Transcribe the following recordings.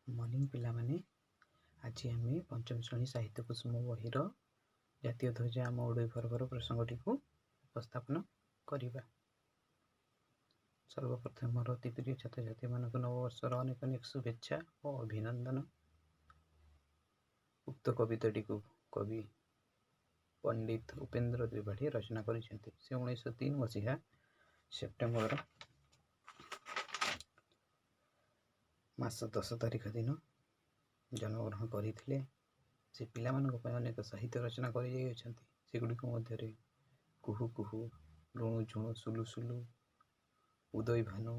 Morning पिलामाने आज आम पंचम श्रेणी साहित्य कुसुम बहिर जातीय ध्वज आम ओडई पर्वर प्रसंगटी को उपस्थापन करवा। सर्वप्रथम मोर अति प्रिय छात्र छात्री मानक नववर्षर अनेक अनेक शुभेच्छा और अभिनंदन। उक्त कविताटी को कवि पंडित उपेन्द्र त्रिपाठी रचना कर 1903 मसीहा सेप्टेम्बर मास 10 तारिख दिन जन्मग्रहण करते। से पिला अनेक साहित्य रचना करगुड़िक मध्य कुहू कुहू, लुणु झुणु, सुलु सुलु, उदय भानु,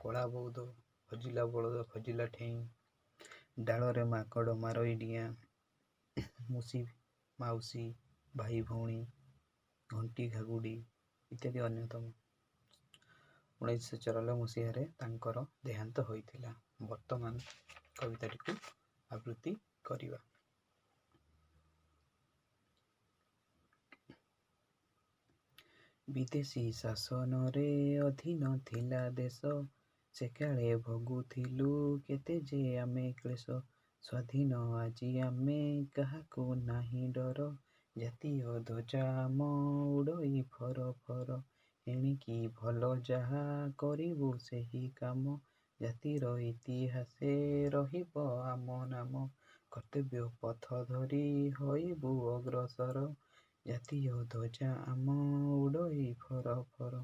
कला बौद, खजिला बलद खजिला ठेई, डालरे माकड़ मारई डिया, मुसी माउसी, भाई भौणी, घंटी घागुड़ी इत्यादि अन्यतम। 1994 मसीह तांकर देहांत होइथिला। वर्तमान कविताटी को आवृत्ति करिवा। विदेशी शासन रे अधीन थिला देश, से काले भोगुथिलु केते जे आमे क्लेश। स्वाधीन आजी आमे काहाकू नाही डर, जातीय ध्वजा आम उड़ई फर फर। एणिकी भल जाहा करिबु सेही काम, जातिर इतिहासे रहिब आम नाम। कर्तव्य पथ धरी होइबु अग्रसर, जातीय ध्वजा आम उड़ई फर फर।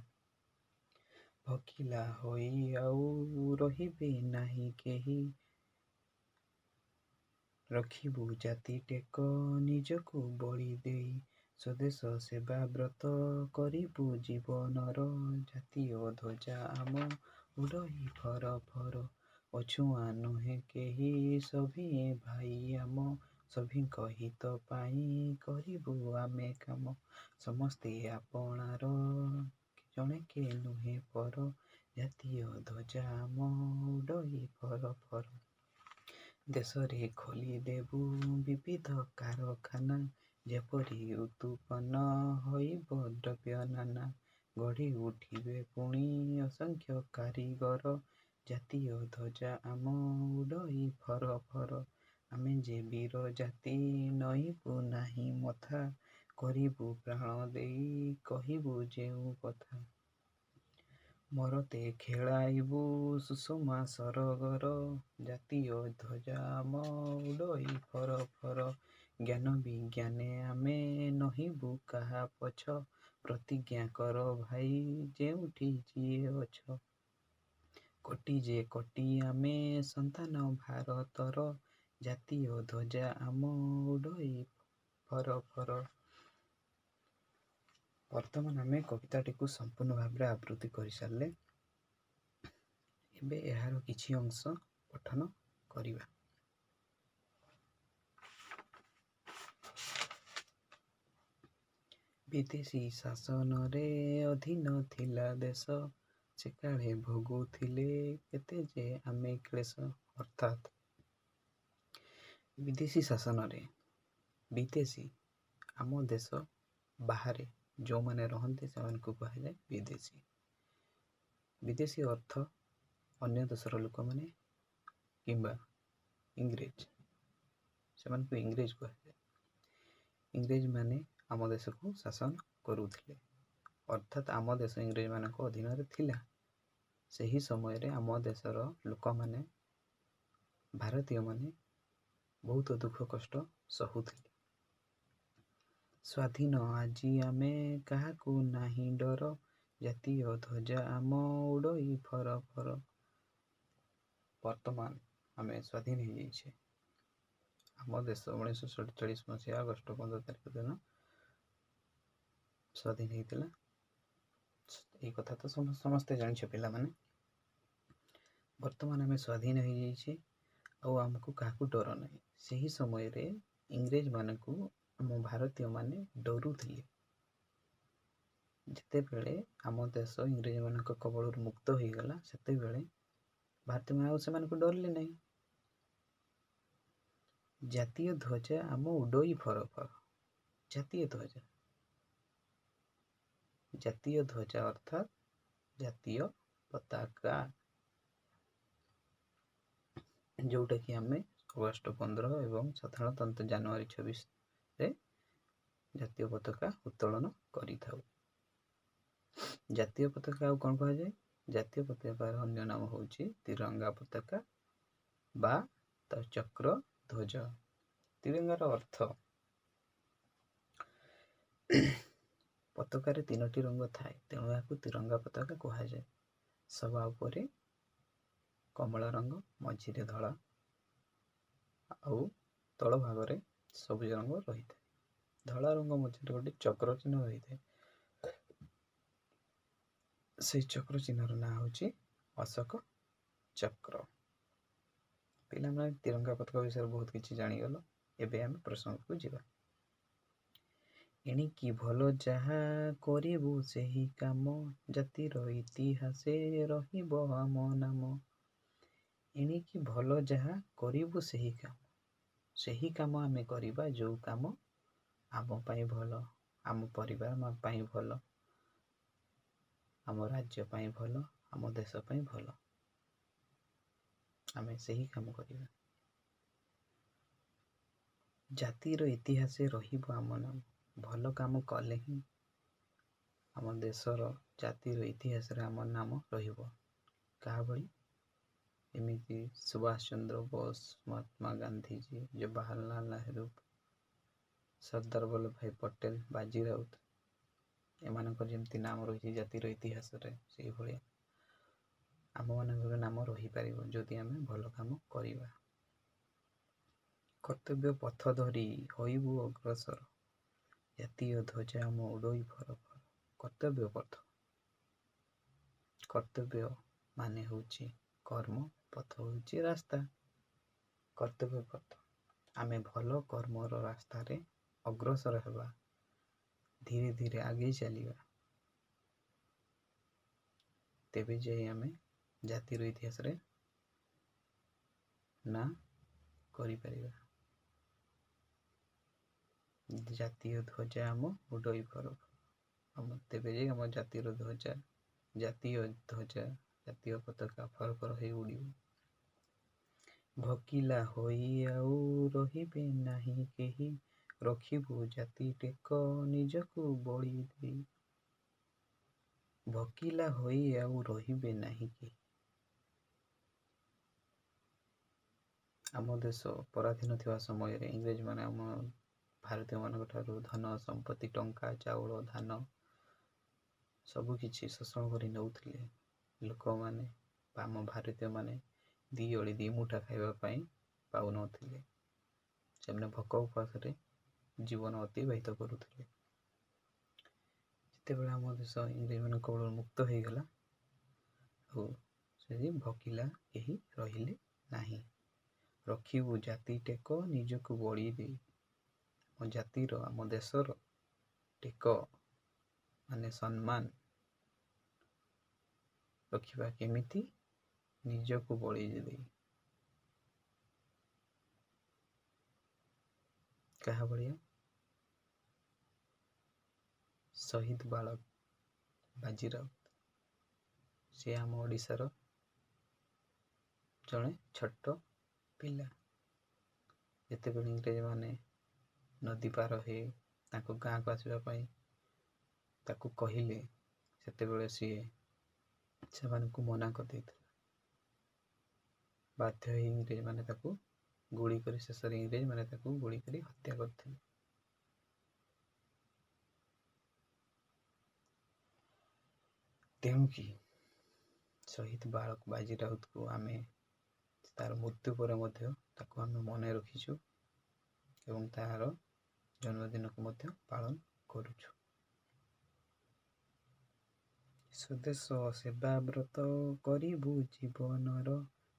भकिला होई आउ रहिबे नाही केही, रखिबु जाति टेक निजकु बळी देई। स्वदेश सेवा व्रत करिबु जीवनर, जातीय ध्वजा आम उड़ई फर फर। अछुआं नुहे केही सभिए भाई आम, सभिंक हित पाई करिबु आमे काम। समस्ते आपणार जणे के नुहे पर, जातीय ध्वजा आम उड़ई फर फर। देश रे खोली देबु विविध कारखाना, जेपरि उत्पन्न होइब द्रव्य नाना। गढ़ी उठिबे पुणी असंख्य कारीगर, जातीय ध्वजा आम उड़ई फर फर। आमे जे वीर जाति नइबु नाही मथा, करिबु प्राण देई कहिबु जेउ कथा। मरते खेलाइबु सुषमा सरगर, जातीय ध्वजा आम उड़ई फर फर। ज्ञान विज्ञाने आमे नहिबु काहा पछ, प्रतिज्ञा कर भाई जेउठी जिए अछ। कोटि जे कोटि आमे संतान भारतर, जातीय ध्वजा आम उड़ई फर फर। वर्तमान आमे कविताटी को संपूर्ण भाव आवृत्ति कर सारे। एबे एहार किछि अंश पठन करिवा। विदेशी शासन रे अधीन थिला देश, से काले भोगुथिले केते जे आमे क्लेश। अर्थात विदेशी शासन रे, विदेशी आम देश बाहर जो माने रहते से कहुए विदेशी। विदेशी अर्थ अन्य देशर लोक माने किंबा इंग्रेज, से इंग्रेज कहुए। इंग्रेज माने आम देश को शासन करुथिले, अर्थात आम देश इंग्रेज मानक अधीन रे थिला। सही समय रे आम देशर लोक माने भारतीय माने बहुत दुख कष्ट सहुथिले। स्वाधीन आजी आमे काहाकू नाही डर, जातीय ध्वजा आम उड़ई फर फर। वर्तमान आमे स्वाधीन हो जाइए। आम देश 1947 मसीहा अगस्ट 15 तारिख दिन स्वाधीन होता। यही कथा तो समस्ते जानिछ पिला माने। वर्तमान आमे स्वाधीन हो जाइए और आमको काहाकू डर नहीं। सही समय रे इंग्रेज मानकू आम भारतीय माने डरुथिले। जिते बेले आम देश इंग्रेज मानक कबल मुक्त हो गला, सेते बेले भारतीय माने से मानकू डरले नहीं। जातीय ध्वजा आम उड़ई फर फर। जातीय ध्वजा, जातीय ध्वजा अर्थात जातीय पताका। जोटा कि आम अगस्ट 15 एवं साधारणतंत्र जनवरी 26 जातीय पताका उत्तोलन करिथाउ। जातीय पताका आउ कौन कह जाए? जातीय पताकार अन्य नाम होची तिरंगा पताका बा तो चक्र ध्वज। तिरंगार अर्थ पताकार 3टी रंग थाए तेणु या तिरंगा पताका कह जाए। सभा उपरे कमला रंग, मझिरे धला आउ तल भागरे सबुज रंग रही है। धला रंग मझे गोटे चक्र चिन्ह रही है। से चक्र चिन्हर ना हूँ अशोक चक्र। पिला माने तिरंगा पताका विषय बहुत किसी जानीगल। एबे आम प्रसंग को जीवा। एणिकी भल जहा करिबु सेही काम जातिर इतिहासे रहिबो आम नाम। एणिकी भल जहा करिबु सेही काम आमे करिबा जो काम आम पाई भल, आम परिवार पाई भल, आम राज्य पाई भल, आम देश पाई भल, आमे सेही काम करिबा। जातिर इतिहासे रहिबो आम नाम। भल काम कले ही आम देशर जातिर इतिहास आम नाम रहिबो। कहा भली? एमिति सुभाष चंद्र बोस, महात्मा गांधीजी, जवाहरलाल नेहरू, सरदार वल्लभ भाई पटेल, बाजी राउत एमानकर जेमती नाम रही जातिर इतिहास से भाया आम मान नाम रही पार जदि आम भल काम करिबा। कर्तव्य पथ धरी होइबु अग्रसर जातीय ध्वज आम उड़ई फर फर। कर्तव्य पथ, कर्तव्य माने होची कर्म, पथ होची रास्ता। कर्तव्य पथ आमे भल कर्मर रास्ता रे अग्रसर हेबा, धीरे धीरे आगे चलिबा, तेबे जाई आमे जातिर इतिहास रे ना करि परिबा। जातीय ध्वज आम उड़ई फर फर तेबे जाई आम जातिर ध्वज, जातीय ध्वज, जातीय पताका फर फर हे उड़िबो। भकिला होई आउ रहिबे नाही केही रखिबु जाति टेक निजकु बळी देई। भकिला होई आउ रहिबे नाही केही। आम देश पराधीन थिबा समय रे इंग्रेज माने आम भारतीय मानक ठारू धन संपत्ति टंका चाउल धान सबु किछि शोषण करि नउथिले। लोक माने आम भारतीय माने दी ओळी दी मुठा खाइबा पई पाउ नथिले। सेमने भोक उपास रे जीवन अतिबाहित करुथिले। जेतेबेले आम देश इंग्रेज मान कबल मुक्त हो गला से भकिला केही रहिले नाही। रखिबु जाति टेक निजकु बळी देई। आम जातिर आम देशर टेक माने सम्मान रखिबा केमिति? निजकु बळी देई। कहा भलिया? शहीद बालक बाजी राउत से आम ओडिशार जड़े छोट पिला। जेतेबेले इंग्रेज माने नदी पार हे ताको गाँ को आसवा पाई ताको कहिले सेतेबेले सीए सेमानकु मना कर देथिला। बाध्य होई इंग्रेज माने ताको गुली करी शेष इंग्रेज माने ताको गुली करी हत्या करथिले। तेणु कि शहीद बालक बाजी राउत को आमे तार मृत्यु पर मध्य ताको आमे मने रखिछु एवं तार जन्मदिन को मध्य पालन करुछु। स्वदेश सेवा व्रत करिबु जीवनर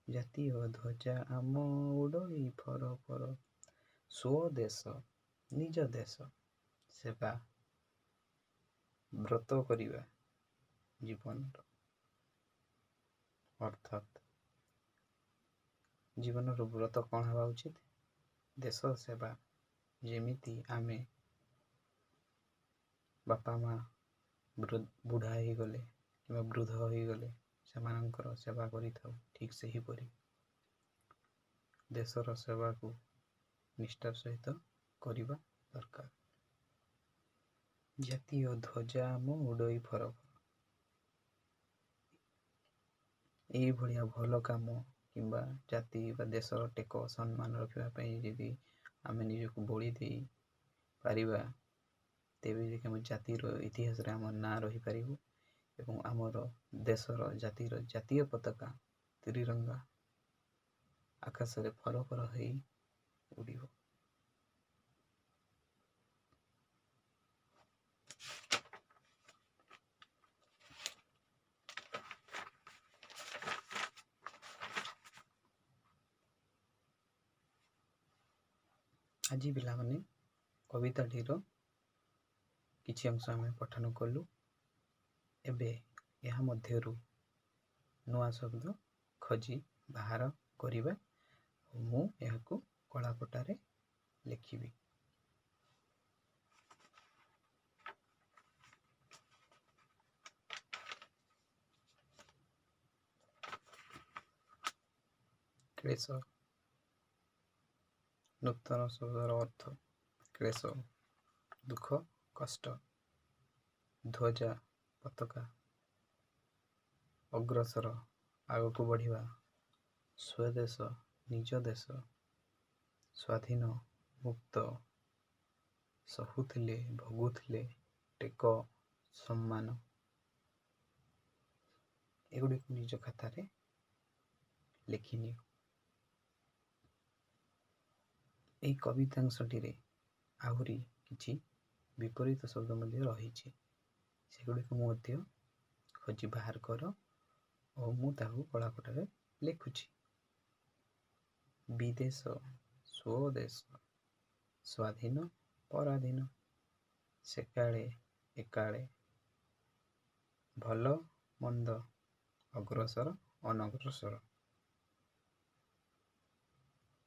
जातीय ध्वज आम उड़ई फर फर। स्वदेश निज देश सेवा व्रत करिबा जीवन अर्थात जीवन व्रत कौन हवा उचित? देश सेवा। जेमिति आमे बापा माँ बुढ़ा ही गले कि वृद्ध हो गले सेमानंकर सेवा करि थाउ ठीक से ही परी ଦେଶର ସେବାକୁ ନିଷ୍ଠାର ସହିତ କରିବା ଦରକାର। ଜାତୀୟ ଧ୍ୱଜା ଆମ ଉଡ଼ଇ ଫର ଫର। ଏଇଭଳିଆ ଭଲ କାମ କିମ୍ବା ଜାତି ବା ଦେଶର ଟେକ ସମ୍ମାନ ରଖିବା ପାଇଁ ଯଦି ଆମେ ନିଜକୁ ବଳି ଦେଇ ପାରିବା, ତେବେ ଯାଇକି ଆମ ଜାତିର ଇତିହାସରେ ଆମ ନାଁ ରହିପାରିବ ଏବଂ ଆମର ଦେଶର ଜାତିର ଜାତୀୟ ପତାକା ତ୍ରିରଙ୍ଗା ଆକାଶରେ ଫର ଫର ହେଇ ଉଡ଼ିବ। ଆଜି ପିଲାମାନେ କବିତାଟିର କିଛି ଅଂଶ ଆମେ ପଠନ କଲୁ। ଏବେ ଏହା ମଧ୍ୟରୁ ନୂଆ ଶବ୍ଦ ଖୋଜି ବାହାର କରିବା ଓ ମୁଁ ଏହାକୁ କଳାପଟାରେ ଲେଖିବି। କ୍ଲେଶ। ନୂତନ ଶବ୍ଦର ଅର୍ଥ କ୍ଲେଶ ଦୁଃଖ କଷ୍ଟ। ଧ୍ୱଜା ପତାକା ଅଗ୍ରସର ଆଗକୁ ବଢ଼ିବା। ସ୍ୱଦେଶ ନିଜ ଦେଶ। ସ୍ୱାଧୀନ ମୁକ୍ତ। ସହୁଥିଲେ ଭୋଗୁଥିଲେ ଟେକ ସମ୍ମାନ। ଏଗୁଡ଼ିକୁ ନିଜ ଖାତାରେ ଲେଖିନିଅ। ଏହି କବିତାଂଶଟିରେ ଆହୁରି କିଛି ବିପରୀତ ଶବ୍ଦ ମଧ୍ୟ ରହିଛି, ସେଗୁଡ଼ିକୁ ମଧ୍ୟ ଖୋଜି ବାହାର କର ଓ ମୁଁ ତାହାକୁ କଳାପଟାରେ ଲେଖୁଛି। ବିଦେଶ ସ୍ୱଦେଶ। ସ୍ୱାଧୀନ ପରାଧୀନ। ସେକାଳେ ଏକାଳେ। ଭଲ ମନ୍ଦ। ଅଗ୍ରସର ଅନଗ୍ରସର।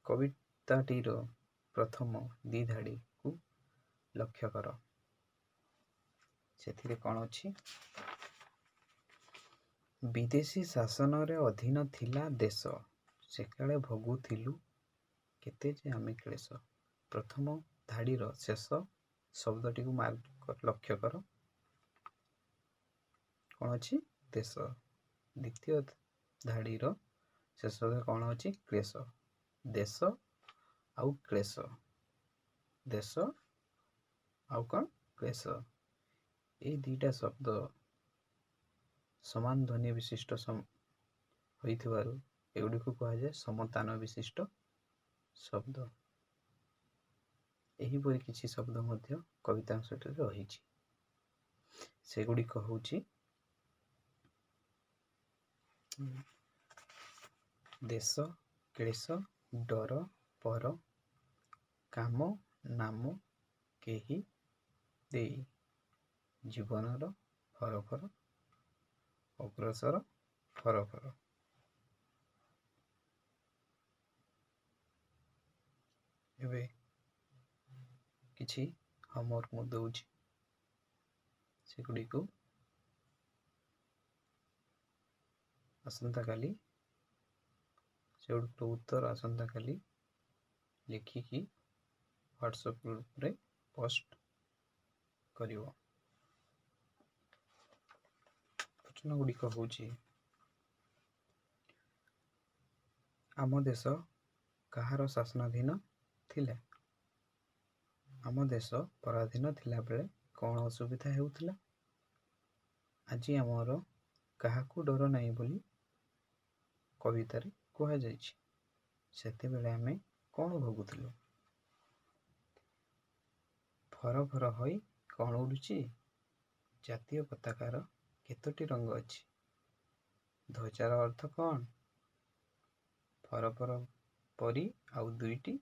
କବିତାଟିର ପ୍ରଥମ ଦି ଧାଡ଼ିକୁ ଲକ୍ଷ୍ୟ କର। ସେଥିରେ କ'ଣ ଅଛି? ବିଦେଶୀ ଶାସନରେ ଅଧୀନ ଥିଲା ଦେଶ, ସେକାଳେ ଭୋଗୁଥିଲୁ କେତେ ଯେ ଆମେ କ୍ଲେଶ। ପ୍ରଥମ ଧାଡ଼ିର ଶେଷ ଶବ୍ଦଟିକୁ ଲକ୍ଷ୍ୟ କର। କ'ଣ ଅଛି? ଦେଶ। ଦ୍ୱିତୀୟ ଧାଡ଼ିର ଶେଷ ଶବ୍ଦ କ'ଣ ଅଛି? କ୍ଲେଶ। ଦେଶ ଆଉ କ୍ଲେଶ। ଦେଶ ଆଉ କ'ଣ? କ୍ଲେଶ। ଏଇ ଦୁଇଟା ଶବ୍ଦ ସମାନ ଧ୍ୱନି ବିଶିଷ୍ଟ ହୋଇଥିବାରୁ ଏଗୁଡ଼ିକୁ କୁହାଯାଏ ସମତାନ ବିଶିଷ୍ଟ ଶବ୍ଦ। ଏହିପରି କିଛି ଶବ୍ଦ ମଧ୍ୟ କବିତାଂଶଟିରେ ରହିଛି। ସେଗୁଡ଼ିକ ହେଉଛି ଦେଶ କ୍ଲେଶ ଡର ପର କାମ ନାମ କେହି ଦେଇ ଜୀବନର ଫର ଫର ଅଗ୍ରସର ଫର ଫର। ଏବେ କିଛି ହୋମୱାର୍କ ମୁଁ ଦେଉଛି, ସେଗୁଡ଼ିକୁ ଆସନ୍ତାକାଲି ସେଗୁଡ଼ିକର ଉତ୍ତର ଆସନ୍ତାକାଲି ଲେଖିକି ହ୍ୱାଟ୍ସଆପ୍ ଗ୍ରୁପରେ ପୋଷ୍ଟ କରିବ। ପ୍ରଶ୍ନ ଗୁଡ଼ିକ ହେଉଛି, ଆମ ଦେଶ କାହାର ଶାସନାଧୀନ ଥିଲା? ଆମ ଦେଶ ପରାଧୀନ ଥିଲାବେଳେ କ'ଣ ଅସୁବିଧା ହେଉଥିଲା? ଆଜି ଆମର କାହାକୁ ଡର ନାହିଁ ବୋଲି କବିତାରେ କୁହାଯାଇଛି, ସେତେବେଳେ ଆମେ କ'ଣ ଭୋଗୁଥିଲୁ? ଫର ଫର ହୋଇ କ'ଣ ଉଡ଼ୁଛି? ଜାତୀୟ ପତାକାର କେତୋଟି ରଙ୍ଗ ଅଛି? ଧ୍ୱଜାର ଅର୍ଥ କ'ଣ? ଫର ଫର ପରି ଆଉ ଦୁଇଟି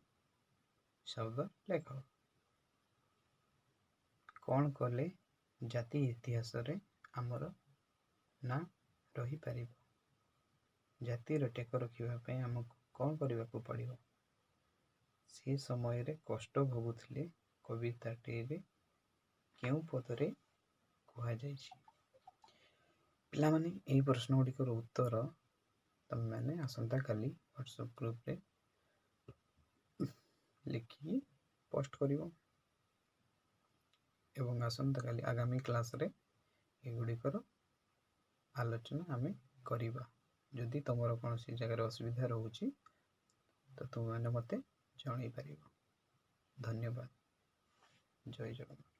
ଶବ୍ଦ ଲେଖ। କ'ଣ କଲେ ଜାତି ଇତିହାସରେ ଆମର ନାଁ ରହିପାରିବ? ଜାତିର ଟେକ ରଖିବା ପାଇଁ ଆମକୁ କ'ଣ କରିବାକୁ ପଡ଼ିବ? ସେ ସମୟରେ କଷ୍ଟ ଭୋଗୁଥିଲେ କବିତାଟିରେ କେଉଁ ପଦରେ କୁହାଯାଇଛି? ପିଲାମାନେ ଏହି ପ୍ରଶ୍ନ ଗୁଡ଼ିକର ଉତ୍ତର ତୁମେମାନେ ଆସନ୍ତାକାଲି ହ୍ୱାଟ୍ସଆପ୍ ଗ୍ରୁପରେ ଲେଖିକି ପୋଷ୍ଟ କରିବ ଏବଂ ଆସନ୍ତାକାଲି ଆଗାମୀ କ୍ଲାସ୍ରେ ଏଗୁଡ଼ିକର ଆଲୋଚନା ଆମେ କରିବା। ଯଦି ତୁମର କୌଣସି ଜାଗାରେ ଅସୁବିଧା ରହୁଛି ତ ତୁମେମାନେ ମୋତେ ଜଣାଇ ପାରିବ। ଧନ୍ୟବାଦ। ଜୟ ଜଗନ୍ନାଥ।